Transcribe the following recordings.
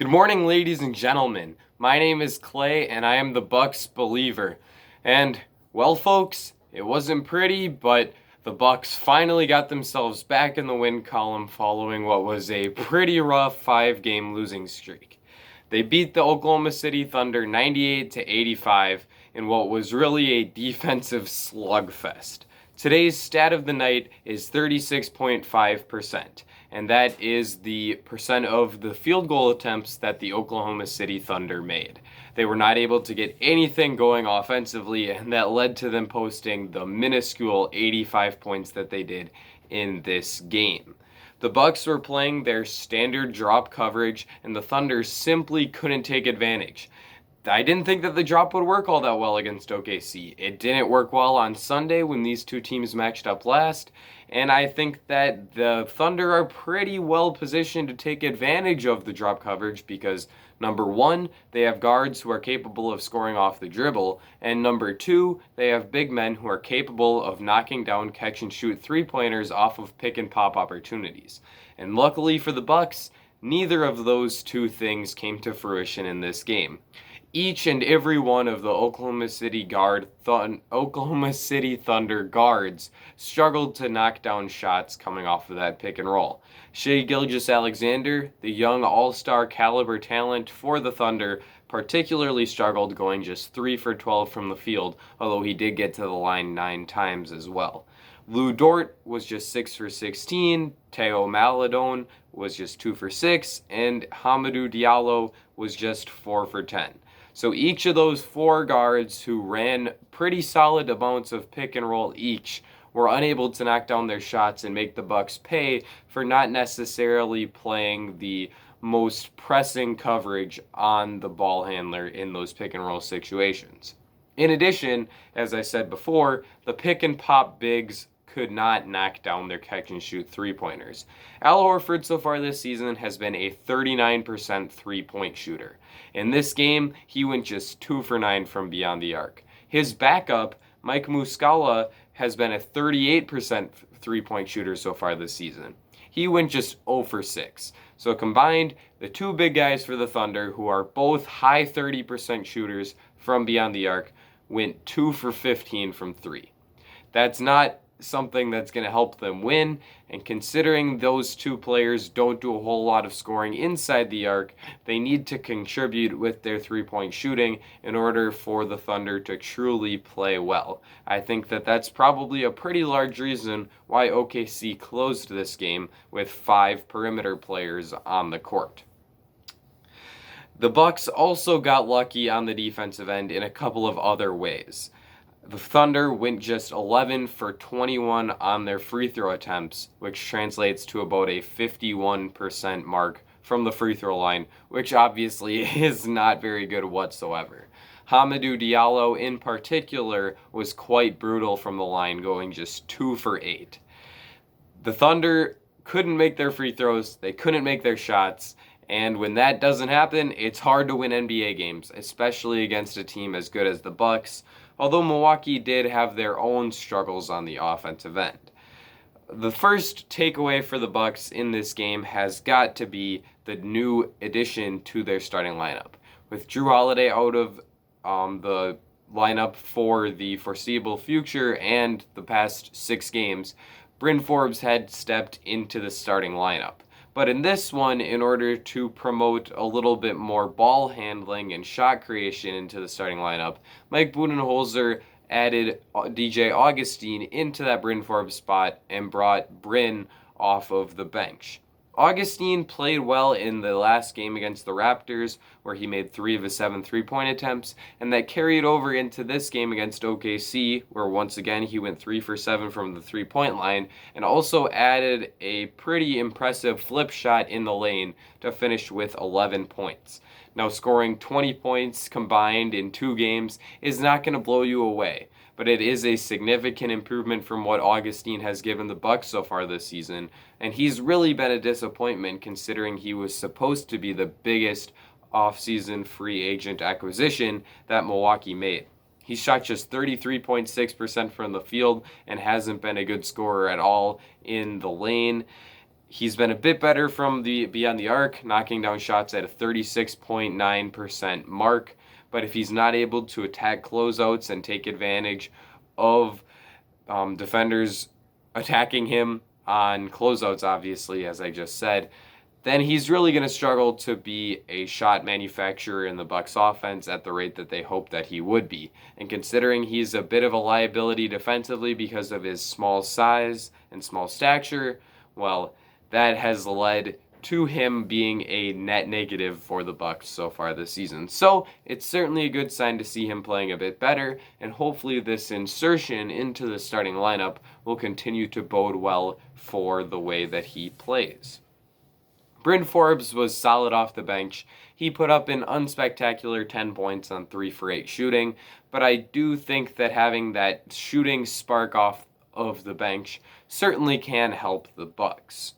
Good morning, ladies and gentlemen. My name is Clay, and I am the Bucks believer. And, well, folks, it wasn't pretty, but the Bucks finally got themselves back in the win column following what was a pretty rough five-game losing streak. They beat the Oklahoma City Thunder 98-85 in what was really a defensive slugfest. Today's stat of the night is 36.5%, and that is the percent of the field goal attempts that the Oklahoma City Thunder made. They were not able to get anything going offensively, and that led to them posting the minuscule 85 points that they did in this game. The Bucks were playing their standard drop coverage, and the Thunder simply couldn't take advantage. I didn't think that the drop would work all that well against OKC. It didn't work well on Sunday when these two teams matched up last, and I think that the Thunder are pretty well positioned to take advantage of the drop coverage because, number one, they have guards who are capable of scoring off the dribble, and number two, they have big men who are capable of knocking down catch-and-shoot three-pointers off of pick-and-pop opportunities. And luckily for the Bucks, neither of those two things came to fruition in this game. Each and every one of the Oklahoma City Thunder guards struggled to knock down shots coming off of that pick and roll. Shai Gilgeous-Alexander, the young all-star caliber talent for the Thunder, particularly struggled, going just 3 for 12 from the field, although he did get to the line 9 times as well. Lou Dort was just 6 for 16, Teo Maledon was just 2 for 6, and Hamidou Diallo was just 4 for 10. So each of those four guards who ran pretty solid amounts of pick and roll each were unable to knock down their shots and make the Bucks pay for not necessarily playing the most pressing coverage on the ball handler in those pick and roll situations. In addition, as I said before, the pick and pop bigs could not knock down their catch-and-shoot three-pointers. Al Horford so far this season has been a 39% three-point shooter. In this game, he went just 2 for 9 from beyond the arc. His backup, Mike Muscala, has been a 38% three-point shooter so far this season. He went just 0 for 6. So combined, the two big guys for the Thunder, who are both high 30% shooters from beyond the arc, went 2 for 15 from 3. That's not something that's going to help them win, and considering those two players don't do a whole lot of scoring inside the arc, they need to contribute with their three-point shooting in order for the Thunder to truly play well. I think that that's probably a pretty large reason why OKC closed this game with 5 perimeter players on the court. The Bucks also got lucky on the defensive end in a couple of other ways. The Thunder went just 11 for 21 on their free throw attempts, which translates to about a 51% mark from the free throw line, which obviously is not very good whatsoever. Hamidou Diallo in particular was quite brutal from the line, going just 2 for 8. The Thunder couldn't make their free throws, they couldn't make their shots, and when that doesn't happen, it's hard to win NBA games, especially against a team as good as the Bucks, although Milwaukee did have their own struggles on the offensive end. The first takeaway for the Bucks in this game has got to be the new addition to their starting lineup. With Jrue Holiday out of the lineup for the foreseeable future and the past 6 games, Bryn Forbes had stepped into the starting lineup. But in this one, in order to promote a little bit more ball handling and shot creation into the starting lineup, Mike Budenholzer added DJ Augustin into that Bryn Forbes spot and brought Bryn off of the bench. Augustin played well in the last game against the Raptors, where he made 3 of his 7 three-point attempts, and that carried over into this game against OKC, where once again he went 3 for 7 from the three-point line, and also added a pretty impressive flip shot in the lane to finish with 11 points. Now, scoring 20 points combined in 2 games is not going to blow you away, but it is a significant improvement from what Augustin has given the Bucks so far this season, and he's really been a disappointment considering he was supposed to be the biggest offseason free agent acquisition that Milwaukee made. He shot just 33.6% from the field and hasn't been a good scorer at all in the lane. He's been a bit better from the beyond the arc, knocking down shots at a 36.9% mark. But if he's not able to attack closeouts and take advantage of defenders attacking him on closeouts, obviously, as I just said, then he's really going to struggle to be a shot manufacturer in the Bucks offense at the rate that they hope that he would be. And considering he's a bit of a liability defensively because of his small size and small stature, well, that has led to him being a net negative for the Bucks so far this season. So it's certainly a good sign to see him playing a bit better, and hopefully this insertion into the starting lineup will continue to bode well for the way that he plays. Bryn Forbes was solid off the bench. He put up an unspectacular 10 points on 3 for 8 shooting, but I do think that having that shooting spark off of the bench certainly can help the Bucks.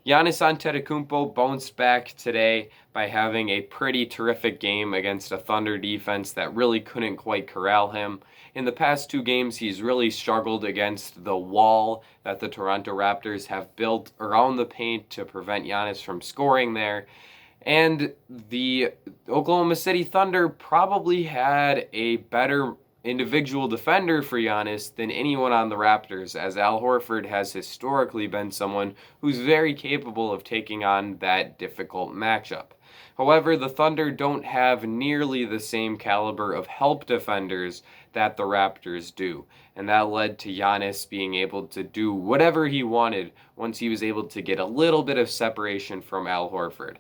Giannis Antetokounmpo bounced back today by having a pretty terrific game against a Thunder defense that really couldn't quite corral him. In the past 2 games, he's really struggled against the wall that the Toronto Raptors have built around the paint to prevent Giannis from scoring there. And the Oklahoma City Thunder probably had a better individual defender for Giannis than anyone on the Raptors, as Al Horford has historically been someone who's very capable of taking on that difficult matchup. However, the Thunder don't have nearly the same caliber of help defenders that the Raptors do, and that led to Giannis being able to do whatever he wanted once he was able to get a little bit of separation from Al Horford.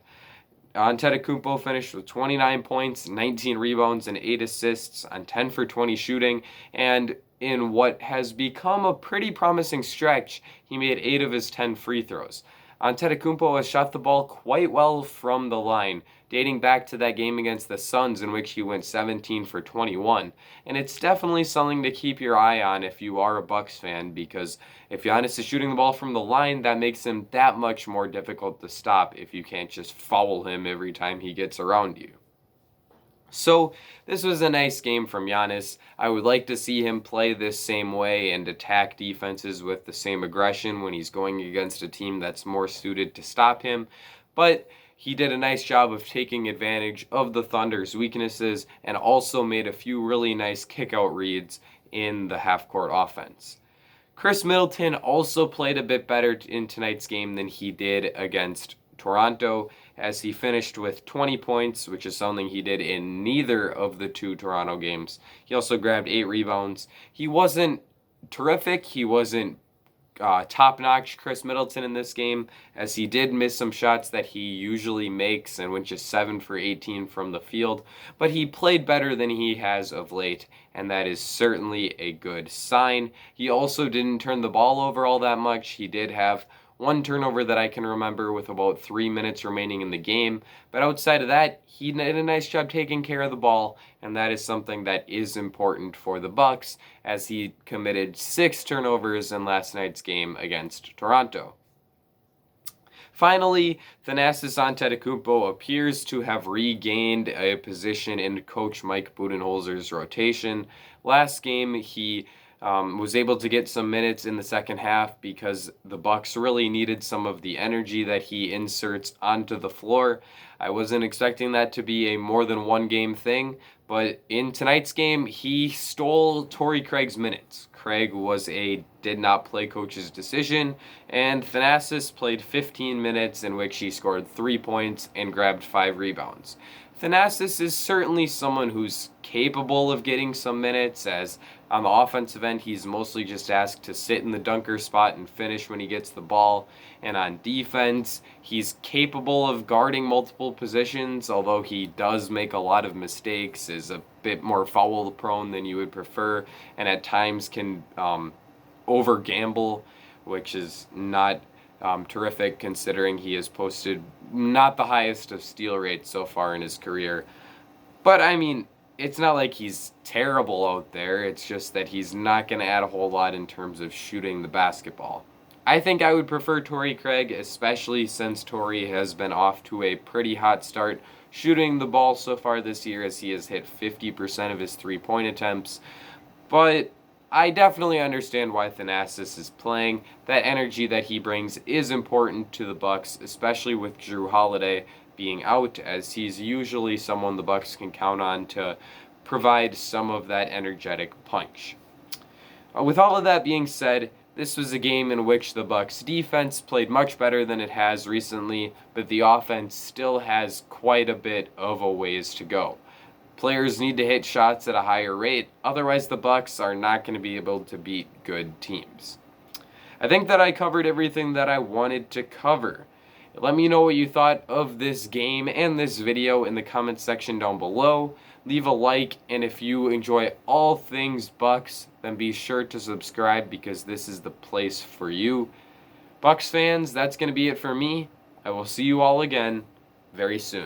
Antetokounmpo finished with 29 points, 19 rebounds, and 8 assists on 10 for 20 shooting, and in what has become a pretty promising stretch, he made 8 of his 10 free throws. Antetokounmpo has shot the ball quite well from the line, dating back to that game against the Suns in which he went 17 for 21. And it's definitely something to keep your eye on if you are a Bucks fan, because if Giannis is shooting the ball from the line, that makes him that much more difficult to stop if you can't just foul him every time he gets around you. So this was a nice game from Giannis. I would like to see him play this same way and attack defenses with the same aggression when he's going against a team that's more suited to stop him. But he did a nice job of taking advantage of the Thunder's weaknesses and also made a few really nice kickout reads in the half-court offense. Chris Middleton also played a bit better in tonight's game than he did against Toronto, as he finished with 20 points, which is something he did in neither of the 2 Toronto games. He also grabbed 8 rebounds. He wasn't terrific. He wasn't top-notch Chris Middleton in this game, as he did miss some shots that he usually makes and went just 7 for 18 from the field, but he played better than he has of late, and that is certainly a good sign. He also didn't turn the ball over all that much. He did have 1 turnover that I can remember with about 3 minutes remaining in the game. But outside of that, he did a nice job taking care of the ball, and that is something that is important for the Bucks, as he committed 6 turnovers in last night's game against Toronto. Finally, Thanasis Antetokounmpo appears to have regained a position in Coach Mike Budenholzer's rotation. Last game, he was able to get some minutes in the second half because the Bucks really needed some of the energy that he inserts onto the floor. I wasn't expecting that to be a more than 1 game thing, but in tonight's game, he stole Torrey Craig's minutes. Craig did not play coach's decision, and Thanasis played 15 minutes in which he scored 3 points and grabbed 5 rebounds. Thanasis is certainly someone who's capable of getting some minutes, as on the offensive end, he's mostly just asked to sit in the dunker spot and finish when he gets the ball. And on defense, he's capable of guarding multiple positions, although he does make a lot of mistakes, is a bit more foul prone than you would prefer, and at times can over gamble, which is not terrific considering he has posted not the highest of steal rates so far in his career. But I mean, it's not like he's terrible out there. It's just that he's not going to add a whole lot in terms of shooting the basketball. I think I would prefer Torrey Craig, especially since Torrey has been off to a pretty hot start shooting the ball so far this year, as he has hit 50% of his 3-point attempts. But I definitely understand why Thanasis is playing. That energy that he brings is important to the Bucks, especially with Drew Holiday being out, as he's usually someone the Bucks can count on to provide some of that energetic punch. With all of that being said, this was a game in which the Bucks defense played much better than it has recently, but the offense still has quite a bit of a ways to go. Players need to hit shots at a higher rate, otherwise the Bucks are not going to be able to beat good teams. I think that I covered everything that I wanted to cover. Let me know what you thought of this game and this video in the comments section down below. Leave a like, and if you enjoy all things Bucks, then be sure to subscribe because this is the place for you. Bucks fans, that's going to be it for me. I will see you all again very soon.